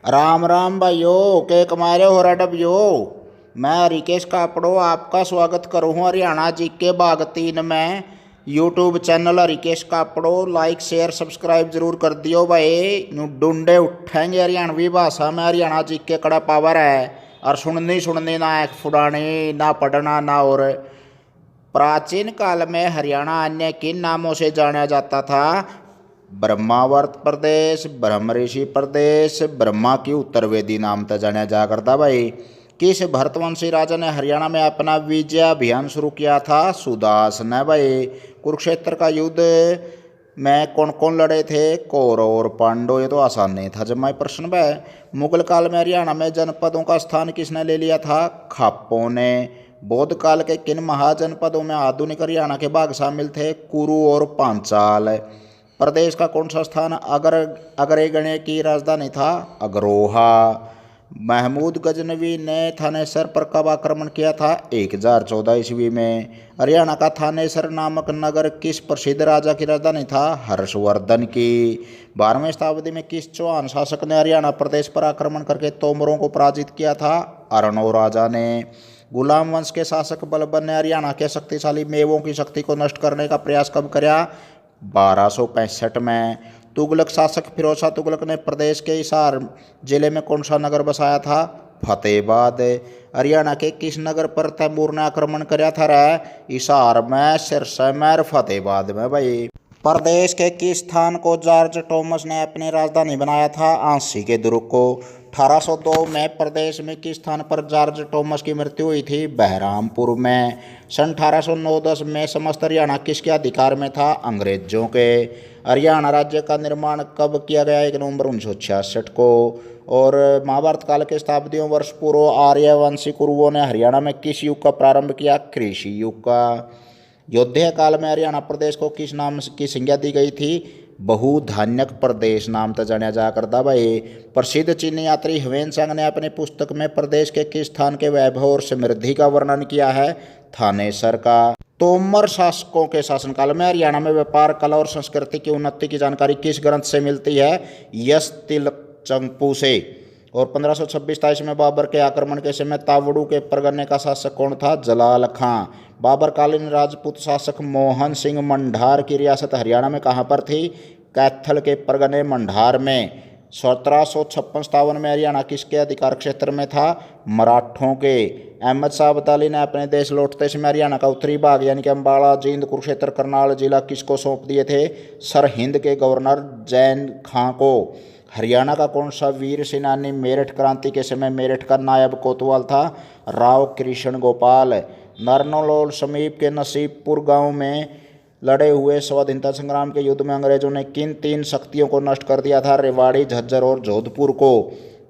राम राम भाइयों के कमारे हो रहा डबियो। मैं रिकेश कापड़ो आपका स्वागत करूँ हरियाणा जी के भाग 3 में। YouTube channel Rikesh Kapdo like share subscribe जरूर कर दियो भाई। डूंडे उठेंगे हरियाणवी भाषा में। हरियाणा जी के कड़ा पावर है और सुननी सुननी ना एक फुड़ानी ना पढ़ना ना। और प्राचीन काल में हरियाणा अन्य किन नामों से जाना जाता था? ब्रह्मावर्त प्रदेश, ब्रह्म ऋषि प्रदेश, ब्रह्मा की उत्तरवेदी नाम से जाना जा करता भाई। किस भरतवंशी राजा ने हरियाणा में अपना विजय अभियान शुरू किया था? सुदास ने भाई। कुरुक्षेत्र का युद्ध में कौन कौन लड़े थे? कौरव और पांडव। ये तो आसान नहीं था जब प्रश्न भाई। मुगल काल में हरियाणा में जनपदों का स्थान किसने ले लिया था? खापों ने। बौद्ध काल के किन महाजनपदों में आधुनिक हरियाणा के भाग शामिल थे? कुरु और पांचाल। प्रदेश का कौन सा स्थान अग्रगण्य की राजधानी था? अग्रोहा। महमूद गजनवी ने थानेसर पर कब आक्रमण किया था? 1014 ईस्वी में। हरियाणा का थानेसर नामक नगर किस प्रसिद्ध राजा की राजधानी था? हर्षवर्धन की। 12वीं शताब्दी में किस चौहान शासक ने हरियाणा प्रदेश पर आक्रमण करके तोमरों को पराजित किया था? अर्णव राजा ने। गुलाम वंश के शासक बलबन ने हरियाणा के शक्तिशाली मेवों की शक्ति को नष्ट करने का प्रयास कब किया? 1265 में। तुगलक शासक फिरोज शाह तुगलक ने प्रदेश के हिसार जिले में कौन सा नगर बसाया था? फतेहाबाद। हरियाणा के किस नगर पर तैमूर ने आक्रमण किया था? हिसार में, सिरसा में और फतेहाबाद में भाई। प्रदेश के किस स्थान को जॉर्ज टॉमस ने अपनी राजधानी बनाया था? आंसी के दुर्ग को। 1802 में प्रदेश में किस स्थान पर जॉर्ज टॉमस की मृत्यु हुई थी? बहरामपुर में। सन 1809-10 में समस्त हरियाणा किसके अधिकार में था? अंग्रेजों के। हरियाणा राज्य का निर्माण कब किया गया? 1 नवंबर 1966 को। और महाभारत काल के शताब्दियों वर्ष पूर्व आर्यवंशी कुरुओं ने हरियाणा में किस युग का प्रारंभ किया? कृषि युग का। योध्या काल में हरियाणा प्रदेश को किस नाम की संज्ञा दी गई थी? बहुधान्यक प्रदेश नाम से जाना जा करता भाई। प्रसिद्ध चीनी यात्री ह्वेन सांग ने अपनी पुस्तक में प्रदेश के किस स्थान के वैभव और समृद्धि का वर्णन किया है? थानेसर का। तोमर शासकों के शासनकाल में हरियाणा में व्यापार, कला और संस्कृति की उन्नति की जानकारी किस ग्रंथ से मिलती है? यश तिलक चंपू से। और 1526 में बाबर के आक्रमण के समय तावड़ू के परगने का शासक कौन था? जलाल खां। बाबरकालीन राजपूत शासक मोहन सिंह मंढार की रियासत हरियाणा में कहाँ पर थी? कैथल के परगने मंढार में। 1756-57 में हरियाणा किसके अधिकार क्षेत्र में था? मराठों के। अहमद शाह अब्दाली ने अपने देश लौटते समय हरियाणा का उत्तरी भाग यानी कि अम्बाला, जींद, कुरुक्षेत्र, करनाल जिला किसको सौंप दिए थे? सरहिंद के गवर्नर जैन खां को। हरियाणा का कौन सा वीर सेनानी मेरठ क्रांति के समय मेरठ का नायब कोतवाल था? राव कृष्ण गोपाल। नारनौल समीप के नसीबपुर गांव में लड़े हुए स्वाधीनता संग्राम के युद्ध में अंग्रेजों ने किन 3 शक्तियों को नष्ट कर दिया था? रेवाड़ी, झज्जर और जोधपुर को।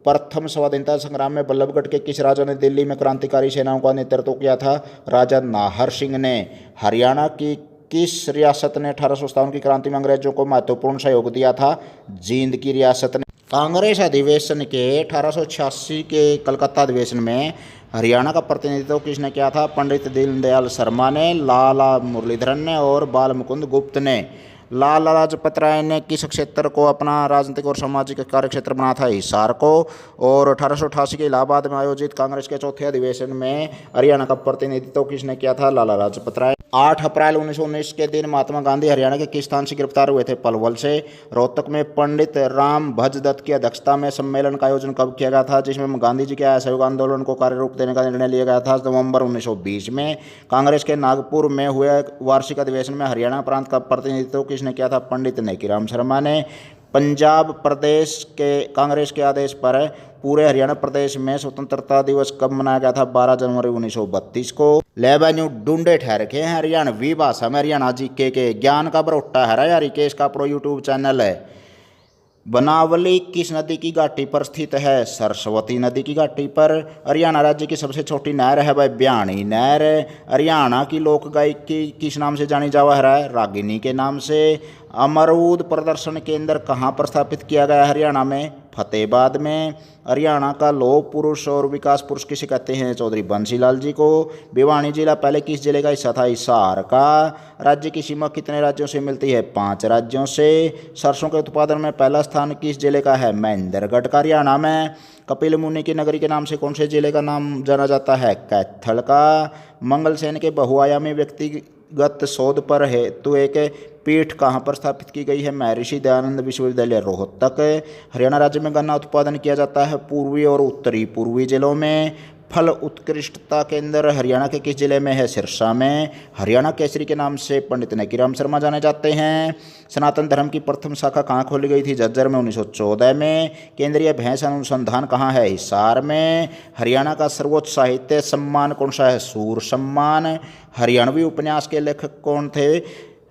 प्रथम स्वाधीनता संग्राम में बल्लभगढ़ के किस राजा ने दिल्ली में क्रांतिकारी सेनाओं का नेतृत्व किया था? राजा नाहर सिंह ने। हरियाणा की किस रियासत ने 1857 की क्रांति में अंग्रेजों को महत्वपूर्ण सहयोग दिया था? जींद की रियासत ने। कांग्रेस अधिवेशन के 1886 के कलकत्ता अधिवेशन में हरियाणा का प्रतिनिधित्व किसने किया था? पंडित दीनदयाल शर्मा ने, लाला मुरलीधरन ने और बाल मुकुंद गुप्त ने। लाला लाजपत राय ने किस क्षेत्र को अपना राजनीतिक और सामाजिक कार्य क्षेत्र बना था? हिसार को। और 1888 के इलाहाबाद में आयोजित कांग्रेस के चौथे अधिवेशन में हरियाणा का प्रतिनिधित्व किसने किया था? लाला लाजपत राय। 8 अप्रैल 1919 के दिन महात्मा गांधी हरियाणा के किस स्थान से गिरफ्तार हुए थे? पलवल से। रोहतक में पंडित राम भज दत्त की अध्यक्षता में सम्मेलन का आयोजन कब किया गया था जिसमें गांधी जी के असहयोग आंदोलन को कार्य रूप देने का निर्णय लिया गया था? नवंबर 1920 में। कांग्रेस के नागपुर में हुए वार्षिक अधिवेशन में हरियाणा प्रांत का प्रतिनिधित्व किसने किया था? पंडित नेकीराम शर्मा ने। पंजाब प्रदेश के कांग्रेस के आदेश पर पूरे हरियाणा प्रदेश में स्वतंत्रता दिवस कब मनाया गया था? 12 जनवरी 1932 को। लेबन्यू ढूंढे ठहर के हैं हरियाणवी भाषा में हरियाणा जीके के ज्ञान का बरोटा है यार। रिकेश का प्रो यूट्यूब चैनल है। बनावली किस नदी की घाटी पर स्थित है? सरस्वती नदी की घाटी पर। हरियाणा राज्य की सबसे छोटी नहर है भाई ब्याणी नहर। हरियाणा की लोक गायकी किस नाम से जानी जावा है? रागिनी के नाम से। अमरूद प्रदर्शन केंद्र कहाँ पर स्थापित किया गया है हरियाणा में? फतेहाबाद में। हरियाणा का लौह पुरुष और विकास पुरुष किसे कहते हैं? चौधरी बंसी लाल जी को। भिवानी जिला पहले किस जिले का हिस्सा था? हिसार का। राज्य की सीमा कितने राज्यों से मिलती है? 5 राज्यों से। सरसों के उत्पादन में पहला स्थान किस जिले का है? महेंद्रगढ़ का, हरियाणा में। कपिल मुनि की नगरी के नाम से कौन से जिले का नाम जाना जाता है? कैथल का। मंगलसेन के बहुआयामी व्यक्तिगत शोध पर हेतु एक पीठ कहाँ पर स्थापित की गई है? महर्षि दयानंद विश्वविद्यालय, रोहतक। हरियाणा राज्य में गन्ना उत्पादन किया जाता है पूर्वी और उत्तरी पूर्वी जिलों में। फल उत्कृष्टता केंद्र हरियाणा के किस जिले में है? सिरसा में। हरियाणा केसरी के नाम से पंडित नकीराम शर्मा जाने जाते हैं। सनातन धर्म की प्रथम शाखा कहाँ खोली गई थी? झज्जर में 1914 में। केंद्रीय भैंस अनुसंधान कहाँ है? हिसार में। हरियाणा का सर्वोच्च साहित्य सम्मान कौन सा है? सूर सम्मान। हरियाणवी उपन्यास के लेखक कौन थे?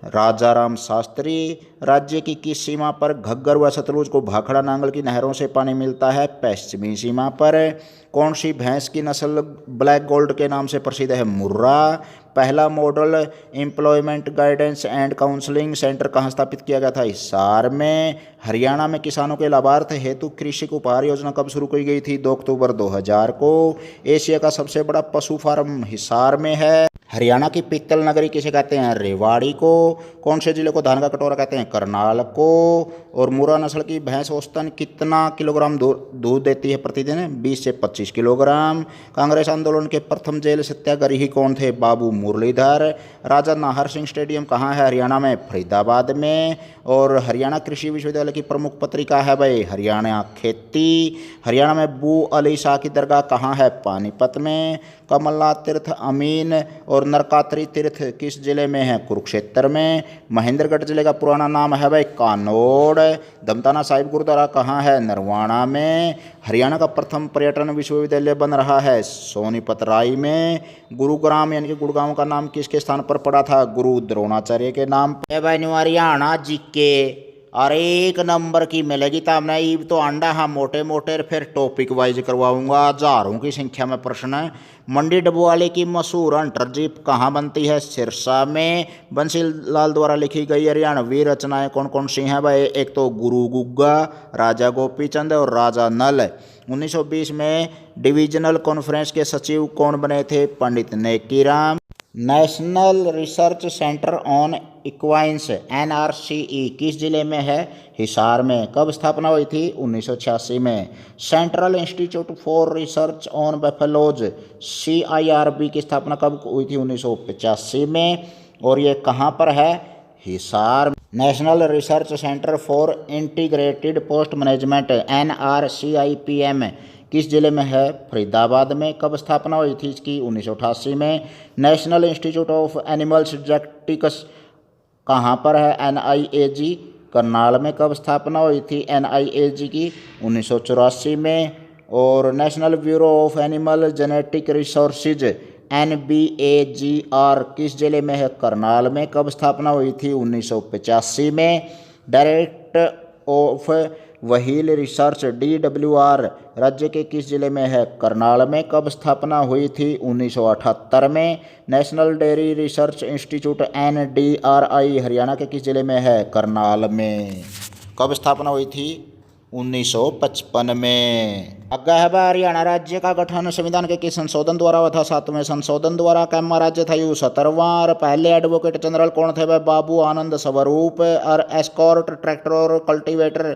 राजा राम शास्त्री। राज्य की किस सीमा पर घग्गर व सतलुज को भाखड़ा नांगल की नहरों से पानी मिलता है? पश्चिमी सीमा पर। कौन सी भैंस की नस्ल ब्लैक गोल्ड के नाम से प्रसिद्ध है? मुर्रा। पहला model employment guidance and counselling centre कहाँ स्थापित किया गया था? हिसार में। हरियाणा में किसानों के लाभार्थ हेतु कृषि उपहार योजना कब शुरू की गई थी? 2 अक्टूबर 2000 को। एशिया का सबसे बड़ा पशु फार्म हिसार में है। हरियाणा की पित्तल नगरी किसे कहते हैं? रेवाड़ी को। कौन से जिले को धान का कटोरा कहते हैं? करनाल को। और मुर्रा नस्ल की भैंस औसतन कितना किलोग्राम दूध देती है प्रतिदिन? 20 से 25 किलोग्राम। कांग्रेस आंदोलन के प्रथम जेल सत्याग्रही कौन थे? बाबू मुरलीधर। राजा नाहर सिंह स्टेडियम कहाँ है? हरियाणा में, फरीदाबाद में। और हरियाणा कृषि विश्वविद्यालय की प्रमुख पत्रिका है भाई हरियाणा खेती। हरियाणा में बू अली शाह की दरगाह कहाँ है? पानीपत में। कमलनाथ तीर्थ, अमीन और नरकात्री तीर्थ किस जिले में है? कुरुक्षेत्र में। महेंद्रगढ़ जिले का पुराना नाम है भाई कानोड़। दमताना साहिब गुरुद्वारा कहाँ है? नरवाणा में। हरियाणा का प्रथम पर्यटन विश्वविद्यालय बन रहा है सोनीपत राय में। गुरुग्राम यानी कि गुड़गांव का नाम किसके स्थान पर पड़ा था? गुरु द्रोणाचार्य के नाम पर। भाई हरियाणा जी के और 1 नंबर की मिलेगी तो हमने ईब तो अंडा हाँ मोटे मोटे फिर टॉपिक वाइज करवाऊंगा। हजारों की संख्या में प्रश्न है। मंडी डबुआली की मशहूर हंटर जीप कहाँ बनती है? सिरसा में। बंसी लाल द्वारा लिखी गई हरियाणवी रचनाएं कौन कौन सी हैं भाई? एक तो गुरु गुग्गा, राजा गोपीचंद और राजा नल। 1920 में डिविजनल कॉन्फ्रेंस के सचिव कौन बने थे? Pandit Nekiram. National Research Centre on Equines NRCE किस जिले में है? हिसार में। कब स्थापना हुई थी? 1986 में। Central Institute for Research on Buffaloes CIRB की स्थापना कब हुई थी? 1985 में। और ये कहाँ पर है? Hisar. National Research centre for integrated post management NRCIPM किस जिले में है? फरीदाबाद में। कब स्थापना हुई थी इसकी? 1988 में। National institute of animals genetics कहाँ पर है? NIAG करनाल में। कब स्थापना हुई थी NIAG की? 1984 में। और national bureau of animal genetic resources NBAGR किस जिले में है? करनाल में। कब स्थापना हुई थी? 1985 में। Direct of wheel research DWR राज्य के किस जिले में है? करनाल में। कब स्थापना हुई थी? 1978 में। National dairy research institute NDRI Haryana के किस जिले में है? करनाल में। कब स्थापना हुई थी? 1955 में। आगे है हरियाणा राज्य का गठन संविधान के किस संशोधन द्वारा हुआ था? 7वें संशोधन द्वारा। कैमा राज्य था यू 17वां। और पहले एडवोकेट जनरल कौन थे? बाबू आनंद स्वरूप। और एस्कॉर्ट ट्रैक्टर और कल्टीवेटर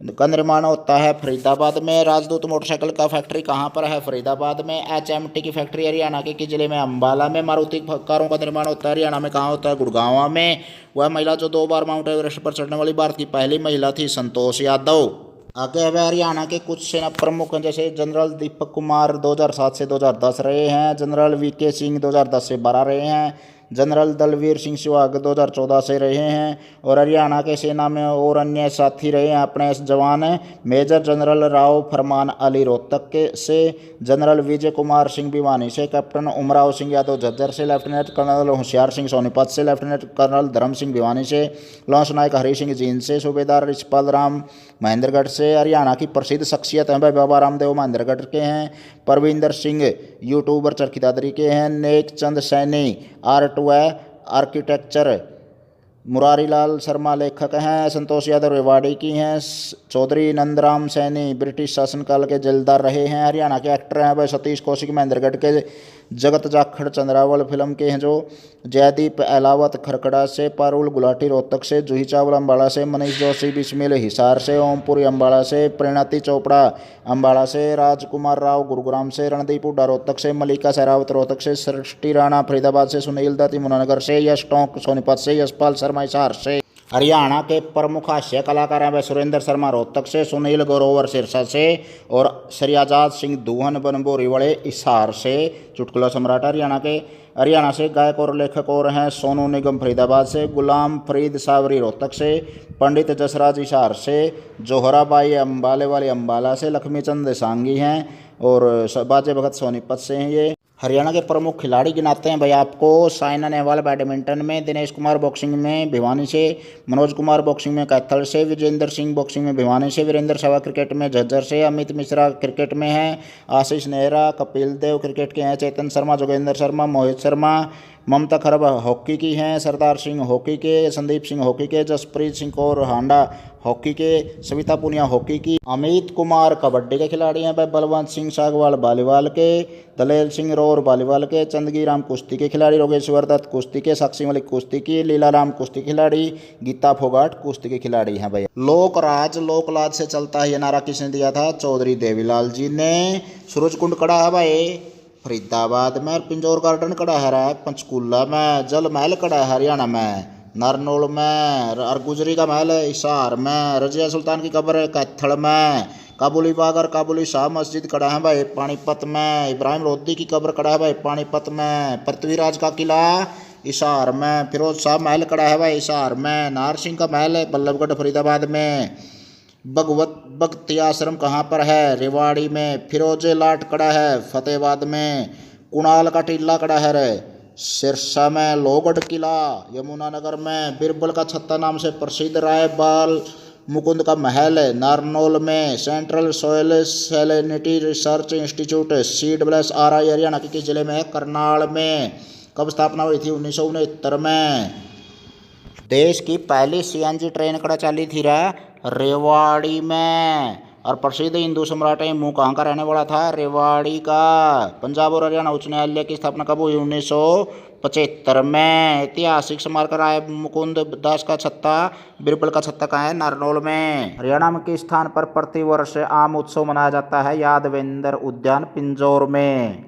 का निर्माण होता है फरीदाबाद में। राजदूत मोटरसाइकिल का फैक्ट्री कहाँ पर है? फरीदाबाद में। HMT की फैक्ट्री हरियाणा के किस जिले में? अंबाला में। मारुति कारों का निर्माण होता है हरियाणा में। कहाँ होता है? गुड़गांव में। वह महिला जो 2 बार माउंट एवरेस्ट पर चढ़ने वाली भारत की पहली महिला थी संतोष यादव। आगे है हरियाणा के कुछ सेना प्रमुख जैसे जनरल दीपक कुमार 2007 से 2010 रहे हैं। जनरल VK सिंह 2010 से 12 रहे हैं। जनरल दलवीर सिंह सहवाग 2014 से रहे हैं। और हरियाणा के सेना में और अन्य साथी रहे हैं अपने जवान मेजर जनरल राव फरमान अली रोहतक के से, जनरल विजय कुमार सिंह भिवानी से, कैप्टन उमराव सिंह यादव झज्जर से, लेफ्टिनेंट कर्नल होशियार सिंह सोनीपत से, लेफ्टिनेंट कर्नल धर्म सिंह भिवानी से, लॉन्स नायक हरि सिंह जींद से, सूबेदार रिचपाल राम महेंद्रगढ़ से। हरियाणा की प्रसिद्ध शख्सियत हैं भाई बाबा रामदेव महेंद्रगढ़ के हैं। परविंदर सिंह यूट्यूबर चरखी दादरी के हैं। नेक चंद सैनी R2 आर्किटेक्चर मुरारीलाल शर्मा लेखक हैं, संतोष यादव रेवाड़ी की हैं, चौधरी नंदराम सैनी ब्रिटिश शासनकाल के जलदार रहे हैं। हरियाणा के एक्टर हैं भाई सतीश कौशिक महेंद्रगढ़ के, जगत जाखड़ चंद्रावल फिल्म के हैं जो, जयदीप एलावत खरकड़ा से, पारुल गुलाटी रोहतक से, जूही चावल अम्बाड़ा से, मनीष जोशी बिस्मिल हिसार से, ओमपुरी अम्बाड़ा से, प्रणति चोपड़ा अम्बाड़ा से, राजकुमार राव गुरुग्राम से, रणदीप हुड्डा रोहतक से, मलिका सहरावत रोहतक से, सृष्टि राणा फरीदाबाद से, सुनील दत्त यमुनानगर से, यश टोंक सोनीपत से, यशपाल शर्मा हिसार से। हरियाणा के प्रमुख हास्य कलाकार हैं वह सुरेंद्र शर्मा रोहतक से, सुनील ग्रोवर सिरसा से और श्रीआजाद सिंह दूहन बनबोरी वाले हिसार से। चुटकुला सम्राट हरियाणा से गायक और लेखक और हैं सोनू निगम फरीदाबाद से, गुलाम फरीद सावरी रोहतक से, पंडित जसराज हिसार से, जोहराबाई अम्बाले वाली अम्बाला से, लक्ष्मीचंद सांगी हैं और बाजे भगत सोनीपत से हैं ये। हरियाणा के प्रमुख खिलाड़ी गिनाते हैं भाई आपको, साइना नेहवाल बैडमिंटन में, दिनेश कुमार बॉक्सिंग में भिवानी से, मनोज कुमार बॉक्सिंग में कैथल से, विजेंद्र सिंह बॉक्सिंग में भिवानी से, वीरेंद्र सहवाग क्रिकेट में झज्जर से, अमित मिश्रा क्रिकेट में हैं, आशीष नेहरा, कपिल देव क्रिकेट के हैं, चेतन शर्मा, जोगेंद्र शर्मा, मोहित शर्मा, ममता खरब हॉकी की हैं, सरदार सिंह हॉकी के, संदीप सिंह हॉकी के, जसप्रीत सिंह कौर हांडा हॉकी के, सविता पुनिया हॉकी की, अमित कुमार कबड्डी के खिलाड़ी हैं भाई, बलवंत सिंह सागवाल वॉलीबॉल के, दलेल सिंह रोर वॉलीबॉल के, चंदगी राम कुश्ती के खिलाड़ी, योगेश्वर दत्त कुश्ती के, साक्षी मलिक कुश्ती की, लीला राम कुश्ती के खिलाड़ी, गीता फोगाट कुश्ती के खिलाड़ी हैं भैया। लोकराज लोकलाज से चलता है ये नारा किसने दिया था? चौधरी देवीलाल जी ने। सूरज कुंड कड़ा है भाई फरीदाबाद में, पिंजौर गार्डन कड़ा है पंचकूला में, जल महल कड़ा है हरियाणा में, नारनौल में, और गुजरी का महल हिसार में, रजिया सुल्तान की कब्र कैथल में, काबुली बाग और काबुली शाह मस्जिद कड़ा है भाई पानीपत में, इब्राहिम लोधी की कब्र कड़ा है भाई पानीपत में, पृथ्वीराज का किला हिसार में, फिरोज शाह महल कड़ा है भाई हिसार में, नाहर सिंह का महल बल्लभगढ़ फरीदाबाद में, भक्ति आश्रम कहाँ पर है? रेवाड़ी में, फिरोजे लाट कड़ा है फतेहाबाद में, कुणाल का टीला कड़ा है रे सिरसा में, लोहगढ़ किला यमुनानगर में, बिरबल का छत्ता नाम से प्रसिद्ध राय बाल मुकुंद का महल नारनौल में, central soil salinity research institute CSIR Haryana के किस जिले में है? करनाल में। कब स्थापना हुई थी? 1969 में। देश की पहली CNG ट्रेन कड़ा चली थी रेवाड़ी में। और प्रसिद्ध हिंदू सम्राट मुँह कहाँ का रहने वाला था? रेवाड़ी का। पंजाब और हरियाणा उच्च न्यायालय की स्थापना कब हुई? 1975 में। ऐतिहासिक स्मारक राय मुकुंद दास का छत्ता बिरबल का छत्ता कहाँ है? नारनौल में। हरियाणा में किस स्थान पर प्रतिवर्ष आम उत्सव मनाया जाता है? यादवेंद्र उद्यान पिंजौर में।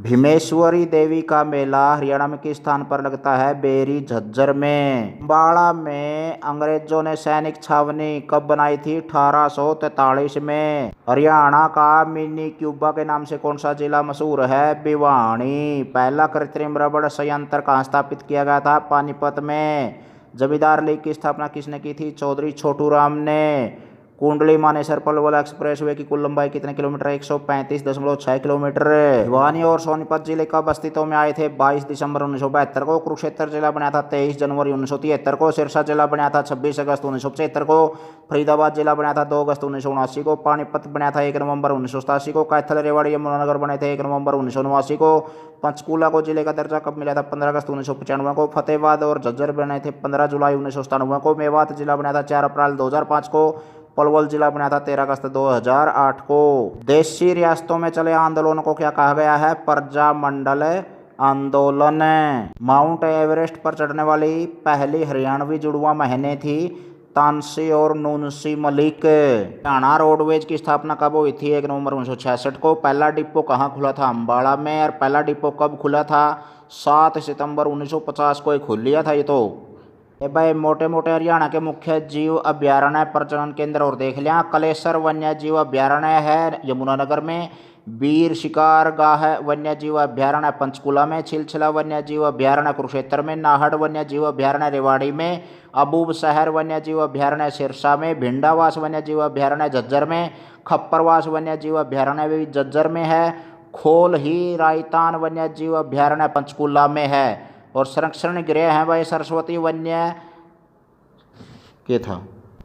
भीमेश्वरी देवी का मेला हरियाणा में किस स्थान पर लगता है? बेरी झज्जर में। अम्बाड़ा में अंग्रेजों ने सैनिक छावनी कब बनाई थी? 1843 में। हरियाणा का मिनी क्यूबा के नाम से कौन सा जिला मशहूर है? भिवानी। पहला कृत्रिम रबड़ संयंत्र कहाँ स्थापित किया गया था? पानीपत में। जमींदार लीग की स्थापना किसने की थी? चौधरी छोटू राम ने। कुंडली मानेसर पलवल एक्सप्रेसवे की कुल लंबाई कितने किलोमीटर? 135.6 किलोमीटर। भिवानी और सोनीपत जिले कब अस्तित्व में आए थे? 22 दिसंबर 1972 को। कुरुक्षेत्र जिला बना था 23 जनवरी 1973 को। सिरसा जिला बना था 26 अगस्त 1975 को। फरीदाबाद जिला बना था 2 अगस्त 1979 को। पानीपत बना था 1 नवंबर 1987 को। कैथल रेवाड़ी यमुनानगर बने थे 1 नवंबर 1989 को। पंचकूला को जिले का दर्जा कब मिला था? 15 अगस्त 1995 को। फतेहाबाद और झज्जर बने थे 15 जुलाई 1997 को। मेवात जिला बना था 4 अप्रैल 2005 को। पलवल जिला बना था 13 अगस्त 2008 को। देशी रियासतों में चले आंदोलन को क्या कहा गया है? प्रजामंडल आंदोलन। माउंट एवरेस्ट पर चढ़ने वाली पहली हरियाणवी जुड़वा बहनें थी तानसी और नूनसी मलिक। हरियाणा रोडवेज की स्थापना कब हुई थी? 1 नवंबर 1966 को। पहला डिपो कहाँ खुला था? अम्बाड़ा में। और पहला डिपो कब खुला था? 7 सितंबर 1950 को खुल लिया था ये तो। भाई मोटे मोटे हरियाणा के मुख्य जीव अभ्यारण्य प्रजनन केंद्र और देख लिया। कलेसर वन्य जीव अभ्यारण्य है यमुनानगर में। वीर शिकार गाह वन्य जीव अभ्यारण्य पंचकूला में। छिलछिला वन्य जीव अभ्यारण्य कुरुक्षेत्र में। नाहड़ वन्य जीव अभ्यारण्य रेवाड़ी में। अबूब शहर वन्य जीव अभ्यारण्य सिरसा में। भिंडावास वन्य जीव अभ्यारण्य झज्जर में। खप्परवास वन्य जीव अभ्यारण्य भी झज्जर में है। खोल ही रायतान वन्य जीव अभ्यारण्य पंचकूला में है। और संरक्षण गृह है भाई सरस्वती वन्य के था।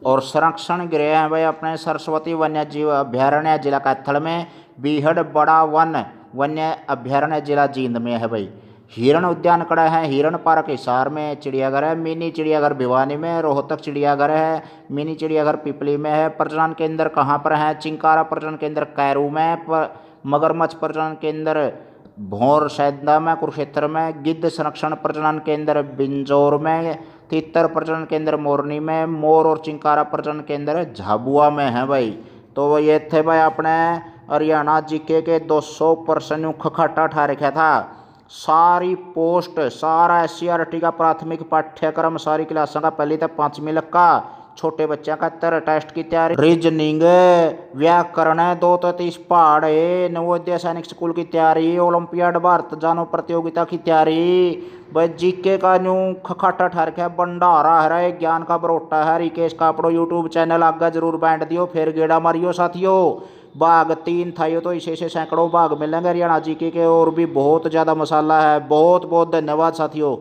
और संरक्षण गृह है भाई अपने सरस्वती वन्य जीव अभ्यारण्य जिला कैथल में। बीहड़ बड़ा वन वन्य अभ्यारण्य जिला जींद में है भाई। हिरण उद्यान कड़ा है, हिरण पार्क हिसार में, चिड़ियाघर है, मिनी चिड़ियाघर भिवानी में, रोहतक चिड़ियाघर है, मिनी चिड़ियाघर पिपली में है। प्रजनन केंद्र कहाँ पर है? चिंकारा प्रजनन केंद्र कैरू में, मगरमच्छ प्रजनन केंद्र भौर सैदा में कुरुक्षेत्र में, गिद्ध संरक्षण प्रजनन केंद्र बिंजौर में, तितर प्रजनन केंद्र मोरनी में, मोर और चिंकारा प्रजनन केंद्र झाबुआ में है भाई। तो ये थे भाई अपने हरियाणा जीके के 200% खखाटा ठा रखा था। सारी पोस्ट, सारा SCRT का प्राथमिक पाठ्यक्रम, सारी क्लासों का पहली तक 5वीं तक का, छोटे बच्चों का टेस्ट की तैयारी, रीजनिंग, व्याकरण, 2 तो 30 पहाड़, नवोदय सैनिक स्कूल की तैयारी, ओलंपियाड भारत जानो प्रतियोगिता की तैयारी। भाई जीके का न्यू खखाटा ठहर के भंडारा है, ज्ञान का बरोटा है। रिकेश कापड़ो यूट्यूब चैनल आगे जरूर बैंड दियो, फिर गेड़ा मारियो साथियों। भाग 3 था ये, तो इसे सैकड़ों भाग मिलेंगे हरियाणा जीके के, और भी बहुत ज़्यादा मसाला है। बहुत बहुत धन्यवाद साथियों।